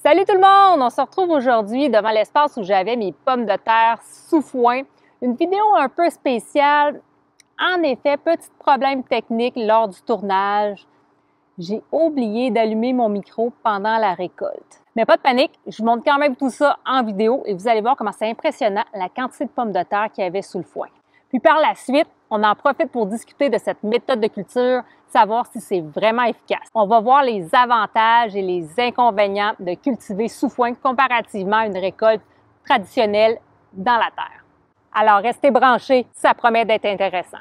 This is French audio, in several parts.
Salut tout le monde! On se retrouve aujourd'hui devant l'espace où j'avais mes pommes de terre sous foin. Une vidéo un peu spéciale. En effet, petit problème technique lors du tournage. J'ai oublié d'allumer mon micro pendant la récolte. Mais pas de panique, je vous montre quand même tout ça en vidéo et vous allez voir comment c'est impressionnant la quantité de pommes de terre qu'il y avait sous le foin. Puis par la suite, on en profite pour discuter de cette méthode de culture, savoir si c'est vraiment efficace. On va voir les avantages et les inconvénients de cultiver sous foin comparativement à une récolte traditionnelle dans la terre. Alors restez branchés, ça promet d'être intéressant.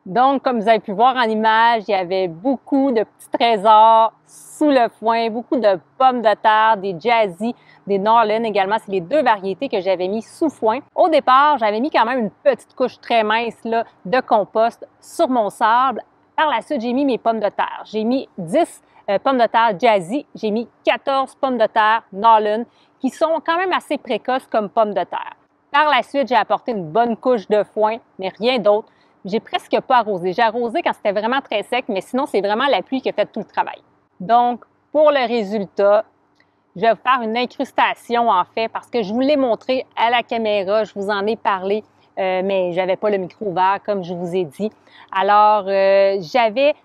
Donc, comme vous avez pu voir en image, il y avait beaucoup de petits trésors sous le foin, beaucoup de pommes de terre, des Jazzy, des Norland également. C'est les deux variétés que j'avais mis sous foin. Au départ, j'avais mis quand même une petite couche très mince là, de compost sur mon sable. Par la suite, j'ai mis mes pommes de terre. J'ai mis 10 pommes de terre Jazzy. J'ai mis 14 pommes de terre Norland qui sont quand même assez précoces comme pommes de terre. Par la suite, j'ai apporté une bonne couche de foin, mais rien d'autre. J'ai presque pas arrosé. J'ai arrosé quand c'était vraiment très sec, mais sinon, c'est vraiment la pluie qui a fait tout le travail. Donc, pour le résultat, je vais vous faire une incrustation, en fait, parce que je vous l'ai montré à la caméra, je vous en ai parlé, mais j'avais pas le micro ouvert, comme je vous ai dit. Alors, j'avais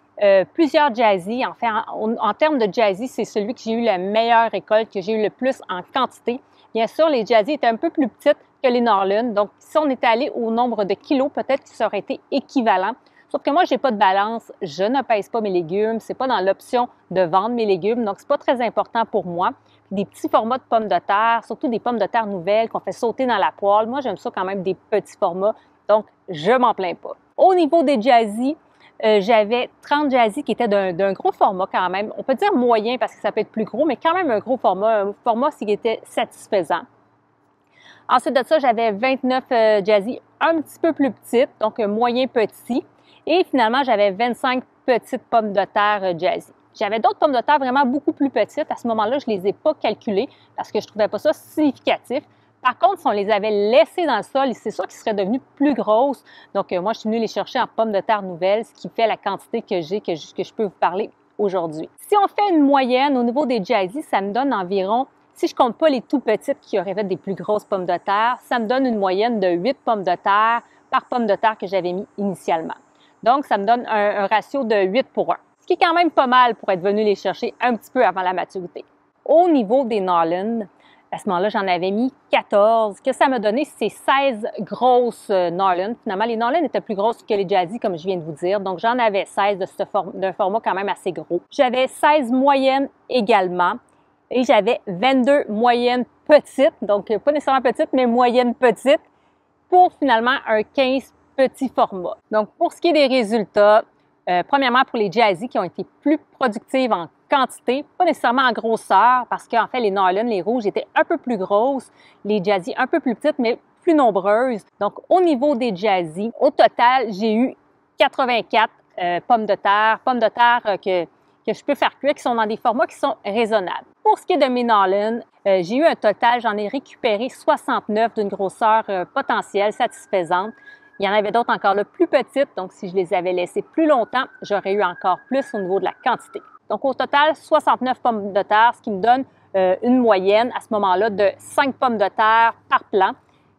plusieurs Jazzy. En fait, en termes de Jazzy, c'est celui que j'ai eu la meilleure récolte, que j'ai eu le plus en quantité. Bien sûr, les Jazzy étaient un peu plus petites que les Norland. Donc, si on était allé au nombre de kilos, peut-être que ça aurait été équivalent. Sauf que moi, je n'ai pas de balance, je ne pèse pas mes légumes, c'est pas dans l'option de vendre mes légumes, donc c'est pas très important pour moi. Des petits formats de pommes de terre, surtout des pommes de terre nouvelles qu'on fait sauter dans la poêle. Moi, j'aime ça quand même des petits formats, donc je m'en plains pas. Au niveau des Jazzy, j'avais 30 Jazzy qui étaient d'un gros format quand même. On peut dire moyen parce que ça peut être plus gros, mais quand même un gros format, un format qui était satisfaisant. Ensuite de ça, j'avais 29 Jazzy un petit peu plus petites, donc moyen petit. Et finalement, j'avais 25 petites pommes de terre Jazzy. J'avais d'autres pommes de terre vraiment beaucoup plus petites. À ce moment-là, je ne les ai pas calculées parce que je ne trouvais pas ça significatif. Par contre, si on les avait laissées dans le sol, c'est sûr qu'ils seraient devenus plus grosses. Donc, moi, je suis venue les chercher en pommes de terre nouvelles, ce qui fait la quantité que j'ai, que je peux vous parler aujourd'hui. Si on fait une moyenne au niveau des Jazzy, ça me donne environ Si je compte pas les tout petites qui auraient fait des plus grosses pommes de terre, ça me donne une moyenne de 8 pommes de terre par pomme de terre que j'avais mis initialement. Donc, ça me donne un ratio de 8:1, ce qui est quand même pas mal pour être venu les chercher un petit peu avant la maturité. Au niveau des Nolan, à ce moment-là, j'en avais mis 14. Ce que ça m'a donné, c'est 16 grosses Nolan. Finalement, les Nolan étaient plus grosses que les Jazzy, comme je viens de vous dire. Donc, j'en avais 16 d'un format quand même assez gros. J'avais 16 moyennes également. Et j'avais 22 moyennes petites, donc pas nécessairement petites, mais moyennes petites, pour finalement un 15 petits formats. Donc, pour ce qui est des résultats, premièrement, pour les Jazzy qui ont été plus productives en quantité, pas nécessairement en grosseur, parce qu'en fait, les Nolan, les rouges, étaient un peu plus grosses, les Jazzy un peu plus petites, mais plus nombreuses. Donc, au niveau des Jazzy, au total, j'ai eu 84 pommes de terre que je peux faire cuire, qui sont dans des formats qui sont raisonnables. Pour ce qui est de mes Nolan, j'ai eu un total, j'en ai récupéré 69 d'une grosseur potentielle satisfaisante. Il y en avait d'autres encore là plus petites, donc si je les avais laissées plus longtemps, j'aurais eu encore plus au niveau de la quantité. Donc au total, 69 pommes de terre, ce qui me donne une moyenne à ce moment-là de 5 pommes de terre par plant.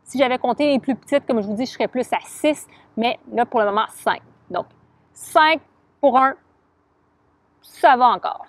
Si j'avais compté les plus petites, comme je vous dis, je serais plus à 6, mais là pour le moment 5. Donc 5 pour 1, ça va encore.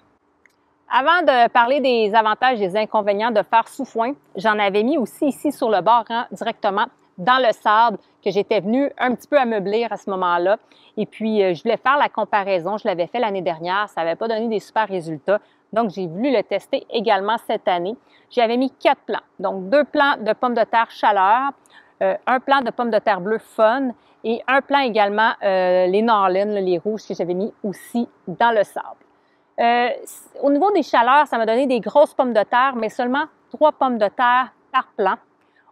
Avant de parler des avantages et des inconvénients de faire sous foin, j'en avais mis aussi ici sur le bord, directement dans le sable, que j'étais venue un petit peu ameublir à ce moment-là. Et puis, je voulais faire la comparaison. Je l'avais fait l'année dernière. Ça n'avait pas donné des super résultats. Donc, j'ai voulu le tester également cette année. J'avais mis 4 plants. Donc, 2 plants de pommes de terre chaleur, un plant de pommes de terre bleu fun et un plant également, les Nolan, les rouges que j'avais mis aussi dans le sable. Au niveau des chaleurs, ça m'a donné des grosses pommes de terre, mais seulement 3 pommes de terre par plant.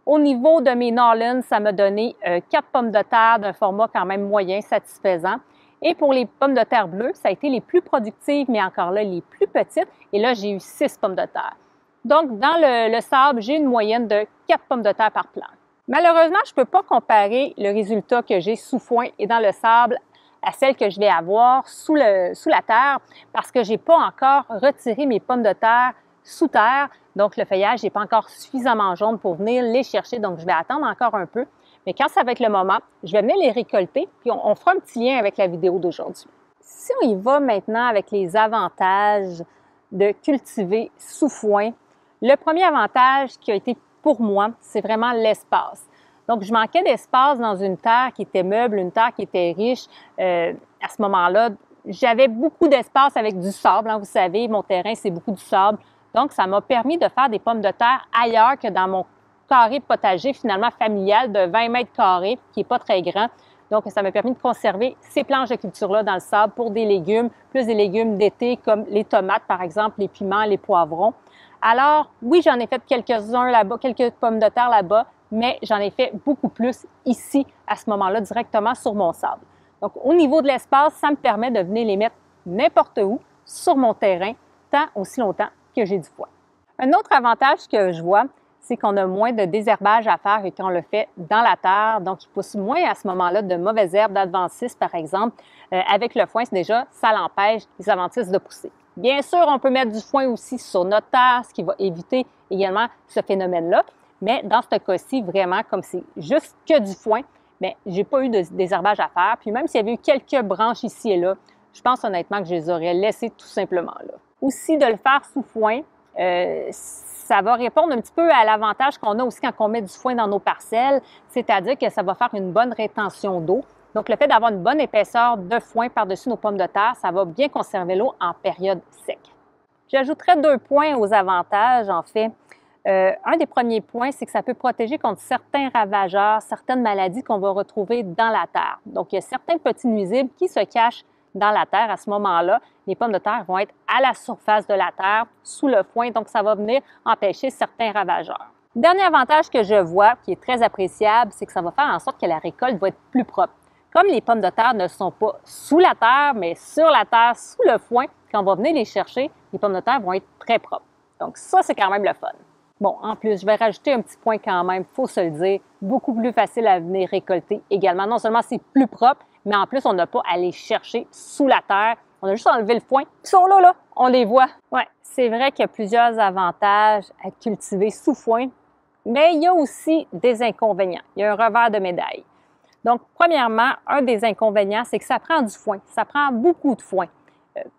Au niveau de mes Nolan, ça m'a donné 4 pommes de terre d'un format quand même moyen, satisfaisant. Et pour les pommes de terre bleues, ça a été les plus productives, mais encore là, les plus petites. Et là, j'ai eu 6 pommes de terre. Donc, dans le sable, j'ai une moyenne de 4 pommes de terre par plant. Malheureusement, je ne peux pas comparer le résultat que j'ai sous foin et dans le sable à celle que je vais avoir sous la terre parce que je n'ai pas encore retiré mes pommes de terre sous terre. Donc, le feuillage n'est pas encore suffisamment jaune pour venir les chercher. Donc, je vais attendre encore un peu. Mais quand ça va être le moment, je vais venir les récolter puis on fera un petit lien avec la vidéo d'aujourd'hui. Si on y va maintenant avec les avantages de cultiver sous foin, le premier avantage qui a été pour moi, c'est vraiment l'espace. Donc, je manquais d'espace dans une terre qui était meuble, une terre qui était riche. À ce moment-là, j'avais beaucoup d'espace avec du sable. Vous savez, mon terrain, c'est beaucoup du sable. Donc, ça m'a permis de faire des pommes de terre ailleurs que dans mon carré potager, finalement, familial de 20 mètres carrés, qui n'est pas très grand. Donc, ça m'a permis de conserver ces planches de culture-là dans le sable pour des légumes, plus des légumes d'été comme les tomates, par exemple, les piments, les poivrons. Alors, oui, j'en ai fait quelques-uns là-bas, quelques pommes de terre là-bas, mais j'en ai fait beaucoup plus ici, à ce moment-là, directement sur mon sable. Donc, au niveau de l'espace, ça me permet de venir les mettre n'importe où, sur mon terrain, tant aussi longtemps que j'ai du foin. Un autre avantage que je vois, c'est qu'on a moins de désherbage à faire que quand on le fait dans la terre. Donc, il pousse moins à ce moment-là de mauvaises herbes, d'adventices, par exemple. Avec le foin, c'est déjà, ça l'empêche, les adventices, de pousser. Bien sûr, on peut mettre du foin aussi sur notre terre, ce qui va éviter également ce phénomène-là. Mais dans ce cas-ci, vraiment, comme c'est juste que du foin, bien, j'ai pas eu de désherbage à faire. Puis même s'il y avait eu quelques branches ici et là, je pense honnêtement que je les aurais laissées tout simplement là. Aussi, de le faire sous foin, ça va répondre un petit peu à l'avantage qu'on a aussi quand on met du foin dans nos parcelles, c'est-à-dire que ça va faire une bonne rétention d'eau. Donc, le fait d'avoir une bonne épaisseur de foin par-dessus nos pommes de terre, ça va bien conserver l'eau en période sec. J'ajouterais 2 points aux avantages, en fait. Un des premiers points, c'est que ça peut protéger contre certains ravageurs, certaines maladies qu'on va retrouver dans la terre. Donc, il y a certains petits nuisibles qui se cachent dans la terre. À ce moment-là, les pommes de terre vont être à la surface de la terre, sous le foin, donc ça va venir empêcher certains ravageurs. Dernier avantage que je vois, qui est très appréciable, c'est que ça va faire en sorte que la récolte va être plus propre. Comme les pommes de terre ne sont pas sous la terre, mais sur la terre, sous le foin, quand on va venir les chercher, les pommes de terre vont être très propres. Donc ça, c'est quand même le fun. Bon, en plus, je vais rajouter un petit point quand même, il faut se le dire, beaucoup plus facile à venir récolter également. Non seulement c'est plus propre, mais en plus, on n'a pas à aller chercher sous la terre. On a juste enlevé le foin, puis ils sont là, on les voit. Oui, c'est vrai qu'il y a plusieurs avantages à cultiver sous foin, mais il y a aussi des inconvénients. Il y a un revers de médaille. Donc, premièrement, un des inconvénients, c'est que ça prend du foin. Ça prend beaucoup de foin.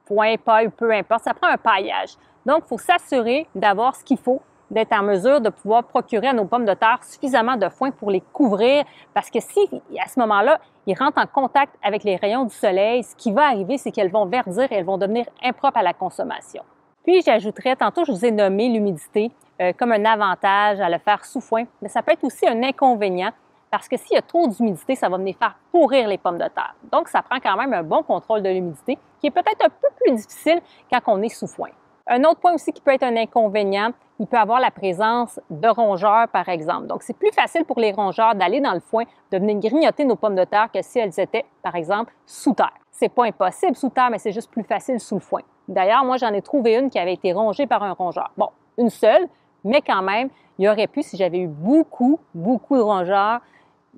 Foin, paille, peu importe, ça prend un paillage. Donc, il faut s'assurer d'avoir ce qu'il faut, d'être en mesure de pouvoir procurer à nos pommes de terre suffisamment de foin pour les couvrir, parce que si, à ce moment-là, ils rentrent en contact avec les rayons du soleil, ce qui va arriver, c'est qu'elles vont verdir et elles vont devenir impropres à la consommation. Puis, j'ajouterais, tantôt, je vous ai nommé l'humidité comme un avantage à le faire sous foin, mais ça peut être aussi un inconvénient, parce que s'il y a trop d'humidité, ça va venir faire pourrir les pommes de terre. Donc, ça prend quand même un bon contrôle de l'humidité, qui est peut-être un peu plus difficile quand on est sous foin. Un autre point aussi qui peut être un inconvénient, il peut avoir la présence de rongeurs, par exemple. Donc, c'est plus facile pour les rongeurs d'aller dans le foin, de venir grignoter nos pommes de terre que si elles étaient, par exemple, sous terre. C'est pas impossible sous terre, mais c'est juste plus facile sous le foin. D'ailleurs, moi, j'en ai trouvé une qui avait été rongée par un rongeur. Bon, une seule, mais quand même, il y aurait pu, si j'avais eu beaucoup de rongeurs,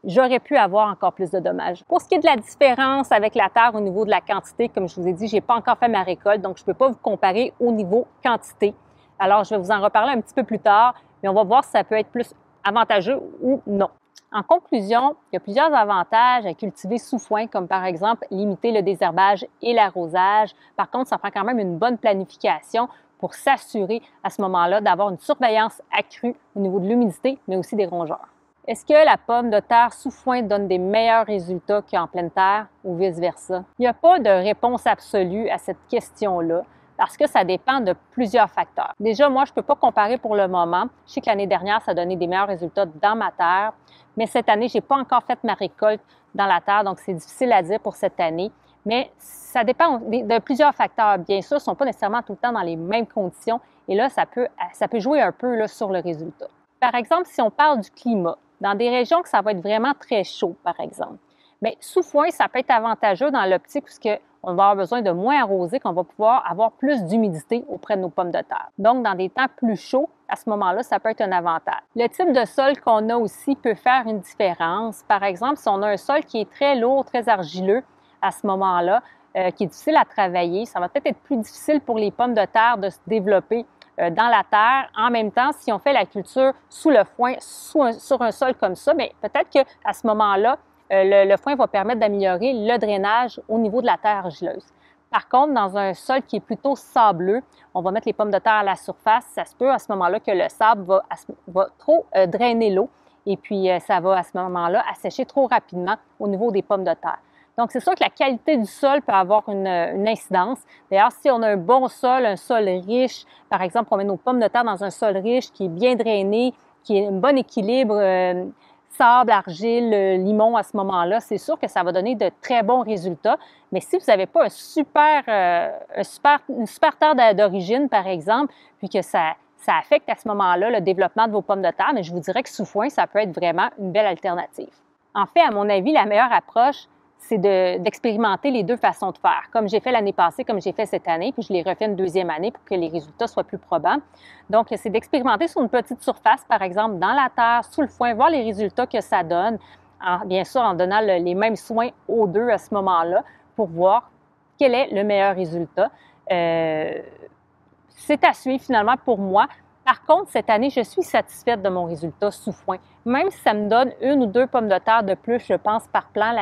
j'aurais pu avoir encore plus de dommages. Pour ce qui est de la différence avec la terre au niveau de la quantité, comme je vous ai dit, je n'ai pas encore fait ma récolte, donc je ne peux pas vous comparer au niveau quantité. Alors, je vais vous en reparler un petit peu plus tard, mais on va voir si ça peut être plus avantageux ou non. En conclusion, il y a plusieurs avantages à cultiver sous foin, comme par exemple limiter le désherbage et l'arrosage. Par contre, ça prend quand même une bonne planification pour s'assurer à ce moment-là d'avoir une surveillance accrue au niveau de l'humidité, mais aussi des rongeurs. Est-ce que la pomme de terre sous foin donne des meilleurs résultats qu'en pleine terre ou vice-versa? Il n'y a pas de réponse absolue à cette question-là parce que ça dépend de plusieurs facteurs. Déjà, moi, je ne peux pas comparer pour le moment. Je sais que l'année dernière, ça a donné des meilleurs résultats dans ma terre, mais cette année, je n'ai pas encore fait ma récolte dans la terre, donc c'est difficile à dire pour cette année. Mais ça dépend de plusieurs facteurs. Bien sûr, ils ne sont pas nécessairement tout le temps dans les mêmes conditions et là, ça peut jouer un peu là, sur le résultat. Par exemple, si on parle du climat, dans des régions que ça va être vraiment très chaud, par exemple, bien, sous foin, ça peut être avantageux dans l'optique où on va avoir besoin de moins arroser, qu'on va pouvoir avoir plus d'humidité auprès de nos pommes de terre. Donc, dans des temps plus chauds, à ce moment-là, ça peut être un avantage. Le type de sol qu'on a aussi peut faire une différence. Par exemple, si on a un sol qui est très lourd, très argileux, à ce moment-là, qui est difficile à travailler, ça va peut-être être plus difficile pour les pommes de terre de se développer dans la terre. En même temps, si on fait la culture sous le foin, sur un sol comme ça, bien, peut-être qu'à ce moment-là, le foin va permettre d'améliorer le drainage au niveau de la terre argileuse. Par contre, dans un sol qui est plutôt sableux, on va mettre les pommes de terre à la surface. Ça se peut à ce moment-là que le sable va trop drainer l'eau et puis ça va à ce moment-là assécher trop rapidement au niveau des pommes de terre. Donc, c'est sûr que la qualité du sol peut avoir une incidence. D'ailleurs, si on a un bon sol, un sol riche, par exemple, on met nos pommes de terre dans un sol riche qui est bien drainé, qui a un bon équilibre sable, argile, limon à ce moment-là, c'est sûr que ça va donner de très bons résultats. Mais si vous n'avez pas une super terre d'origine, par exemple, puis que ça affecte à ce moment-là le développement de vos pommes de terre, mais je vous dirais que sous foin, ça peut être vraiment une belle alternative. En fait, à mon avis, la meilleure approche, c'est d'expérimenter les deux façons de faire, comme j'ai fait l'année passée, comme j'ai fait cette année, puis je l'ai refait une deuxième année pour que les résultats soient plus probants. Donc, c'est d'expérimenter sur une petite surface, par exemple, dans la terre, sous le foin, voir les résultats que ça donne, bien sûr en donnant les mêmes soins aux deux à ce moment-là pour voir quel est le meilleur résultat. C'est à suivre finalement pour moi. Par contre, cette année, je suis satisfaite de mon résultat sous foin. Même si ça me donne 1 ou 2 pommes de terre de plus, je pense, par plan,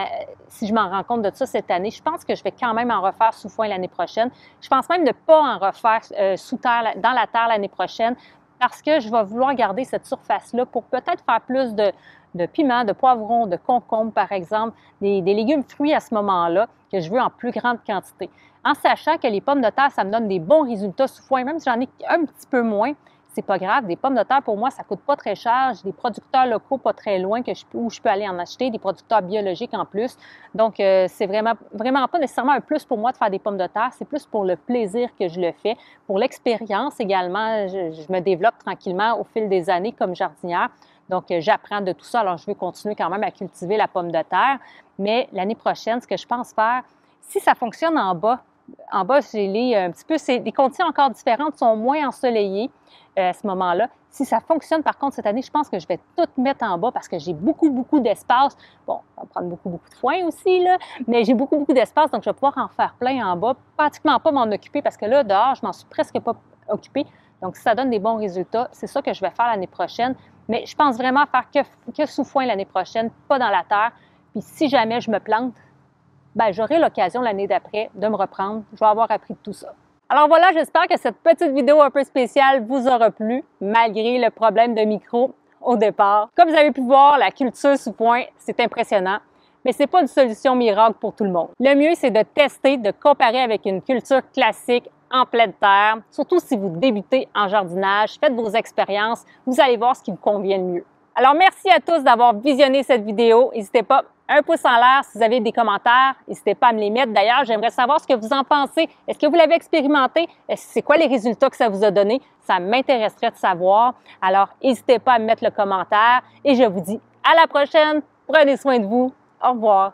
si je m'en rends compte de ça cette année, je pense que je vais quand même en refaire sous foin l'année prochaine. Je pense même ne pas en refaire sous terre, dans la terre l'année prochaine parce que je vais vouloir garder cette surface-là pour peut-être faire plus de piments, de poivrons, de concombres, par exemple, des légumes fruits à ce moment-là que je veux en plus grande quantité. En sachant que les pommes de terre, ça me donne des bons résultats sous foin, même si j'en ai un petit peu moins, c'est pas grave. Des pommes de terre, pour moi, ça coûte pas très cher. J'ai des producteurs locaux pas très loin où je peux aller en acheter, des producteurs biologiques en plus. Donc, c'est vraiment pas nécessairement un plus pour moi de faire des pommes de terre. C'est plus pour le plaisir que je le fais. Pour l'expérience également, je me développe tranquillement au fil des années comme jardinière. Donc, j'apprends de tout ça. Alors, je veux continuer quand même à cultiver la pomme de terre. Mais l'année prochaine, ce que je pense faire, si ça fonctionne en bas, j'ai un petit peu, les conditions encore différentes, sont moins ensoleillées à ce moment-là. Si ça fonctionne par contre cette année, je pense que je vais tout mettre en bas parce que j'ai beaucoup d'espace. Bon, ça va prendre beaucoup de foin aussi, là, mais j'ai beaucoup d'espace, donc je vais pouvoir en faire plein en bas. Pratiquement pas m'en occuper parce que là, dehors, je m'en suis presque pas occupée. Donc, si ça donne des bons résultats, c'est ça que je vais faire l'année prochaine. Mais je pense vraiment faire que sous foin l'année prochaine, pas dans la terre. Puis si jamais je me plante, ben j'aurai l'occasion l'année d'après de me reprendre. Je vais avoir appris de tout ça. Alors voilà, j'espère que cette petite vidéo un peu spéciale vous aura plu, malgré le problème de micro au départ. Comme vous avez pu voir, la culture sous foin, c'est impressionnant, mais ce n'est pas une solution miracle pour tout le monde. Le mieux, c'est de tester, de comparer avec une culture classique en pleine terre, surtout si vous débutez en jardinage. Faites vos expériences, vous allez voir ce qui vous convient le mieux. Alors, merci à tous d'avoir visionné cette vidéo. N'hésitez pas, un pouce en l'air si vous avez des commentaires. N'hésitez pas à me les mettre. D'ailleurs, j'aimerais savoir ce que vous en pensez. Est-ce que vous l'avez expérimenté? C'est quoi les résultats que ça vous a donné? Ça m'intéresserait de savoir. Alors, n'hésitez pas à me mettre le commentaire et je vous dis à la prochaine. Prenez soin de vous. Au revoir.